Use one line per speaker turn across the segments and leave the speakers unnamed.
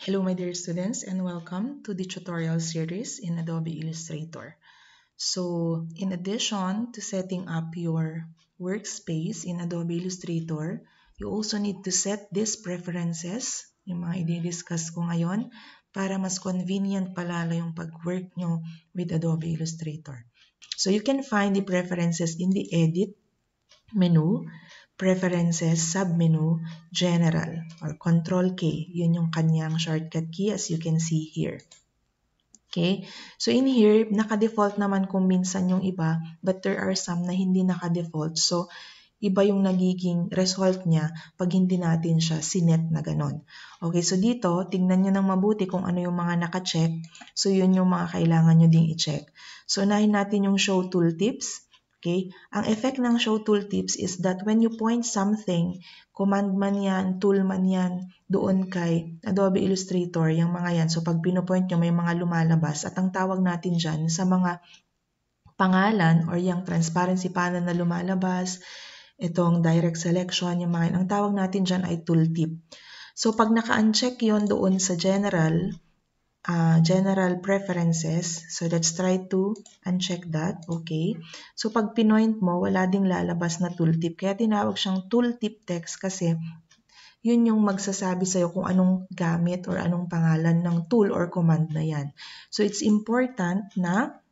Hello my dear students and welcome to the tutorial series in Adobe Illustrator. So in addition to setting up your workspace in Adobe Illustrator, you also need to set these preferences, yung mga i-discuss ko ngayon, para mas convenient palala yung pag-work nyo with Adobe Illustrator. So you can find the preferences in the Edit menu, Preferences, Submenu, General, or Control K. Yun yung kanyang shortcut key as you can see here. Okay? So in here, naka-default naman kung minsan yung iba, but there are some na hindi naka-default. So iba yung nagiging result niya pag hindi natin siya sinet na ganon. Okay, so dito, tingnan nyo ng mabuti kung ano yung mga naka-check. So yun yung mga kailangan nyo ding i-check. So unahin natin yung Show Tooltips. Okay? Ang effect ng Show Tooltips is that when you point something, command man yan, tool man yan, doon kay Adobe Illustrator, yung mga yan. So pag pinopoint nyo, may mga lumalabas. At ang tawag natin dyan sa mga pangalan or yung transparency panel na lumalabas, itong direct selection, yung mga yan, ang tawag natin dyan ay tooltip. So pag naka-uncheck yon doon sa general preferences. So let's try to uncheck that. Okay. So pag pinoint mo, wala ding lalabas na tooltip. Kaya tinawag siyang tooltip text kasi yun yung magsasabi sa'yo kung anong gamit or anong pangalan ng tool or command na yan. So it's important na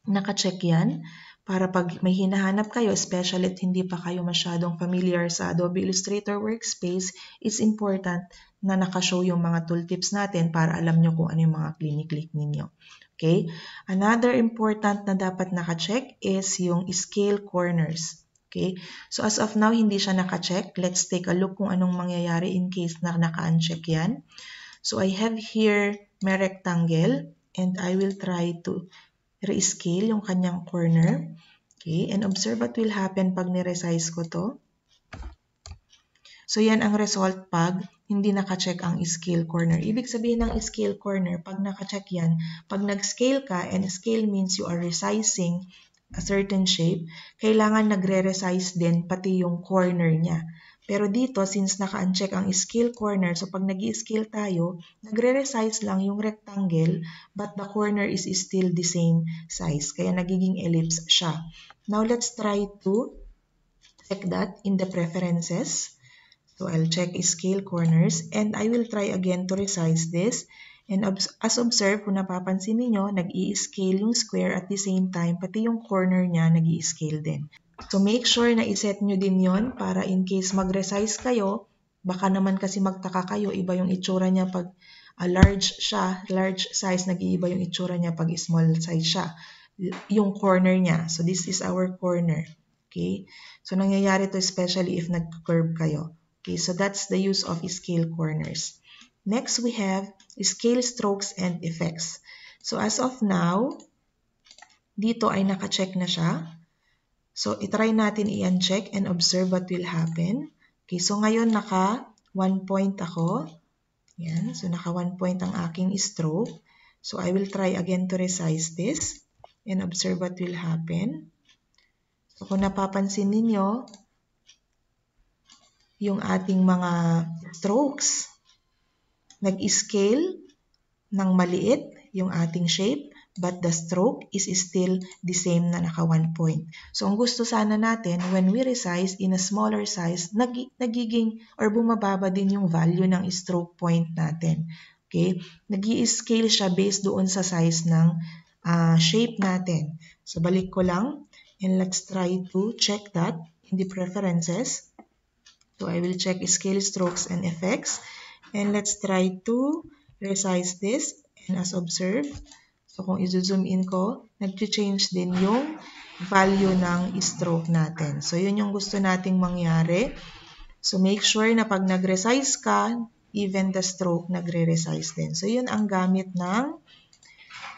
naka-check yan para pag may hinahanap kayo, especially if hindi pa kayo masyadong familiar sa Adobe Illustrator Workspace, it's important na nakashow yung mga tooltips natin para alam nyo kung ano yung mga click ninyo. Okay? Another important na dapat naka-check is yung scale corners. Okay? So as of now, hindi siya naka-check. Let's take a look kung anong mangyayari in case na naka-uncheck yan. So I have here may rectangle and I will try to rescale yung kanyang corner. Okay, and observe what will happen pag ni-resize ko to. So yan ang result pag hindi naka-check ang scale corner. Ibig sabihin ng scale corner, pag naka-check yan, pag nag-scale ka, and scale means you are resizing a certain shape, kailangan nagre-resize din pati yung corner niya. Pero dito, since naka-uncheck ang scale corner, so pag nag-i-scale tayo, nagre-resize lang yung rectangle, but the corner is still the same size. Kaya nagiging ellipse siya. Now, let's try to check that in the preferences. So, I'll check scale corners, and I will try again to resize this. And as observe, kung napapansin niyo, nag-i-scale yung square at the same time, pati yung corner niya nag-i-scale din. So make sure na iset nyo din yon para in case mag-resize kayo, baka naman kasi magtaka kayo, iba yung itsura niya pag large siya, large size, nag-iiba yung itsura niya pag small size siya. Yung corner niya. So this is our corner. Okay? So nangyayari to especially if nag-curve kayo. Okay, so that's the use of scale corners. Next, we have scale strokes and effects. So as of now, dito ay naka-check na siya. So itry natin i-uncheck and observe what will happen. Okay, so ngayon naka 1 point ako. Yan, so naka 1 point ang aking stroke. So I will try again to resize this and observe what will happen. So kung napapansin ninyo, yung ating mga strokes, nag-scale ng maliit yung ating shape, but the stroke is still the same na naka 1 point. So ang gusto sana natin, when we resize in a smaller size, nagiging or bumababa din yung value ng stroke point natin. Okay? Nag-i-scale siya based doon sa size ng shape natin. So balik ko lang, and let's try to check that in the preferences. So I will check scale strokes and effects. And let's try to resize this. And as observed, so kung i-zoom in ko, nag-change din yung value ng stroke natin. So yun yung gusto nating mangyari. So make sure na pag nag-resize ka, even the stroke nagre-resize din. So yun ang gamit ng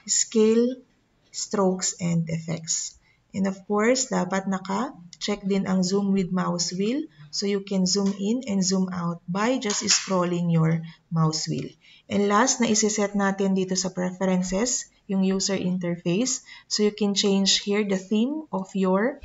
scale, strokes, and effects. And of course, dapat naka-check din ang zoom with mouse wheel. So you can zoom in and zoom out by just scrolling your mouse wheel. And last na isiset natin dito sa preferences, yung user interface. So you can change here the theme of your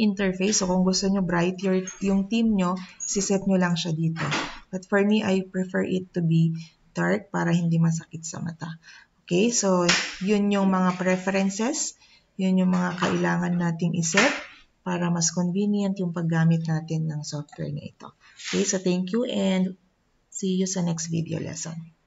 interface. So kung gusto nyo bright yung theme nyo, siset nyo lang siya dito. But for me, I prefer it to be dark para hindi masakit sa mata. Okay, so yun yung mga preferences, yun yung mga kailangan nating iset para mas convenient yung paggamit natin ng software na ito. Okay, so thank you and see you sa next video lesson.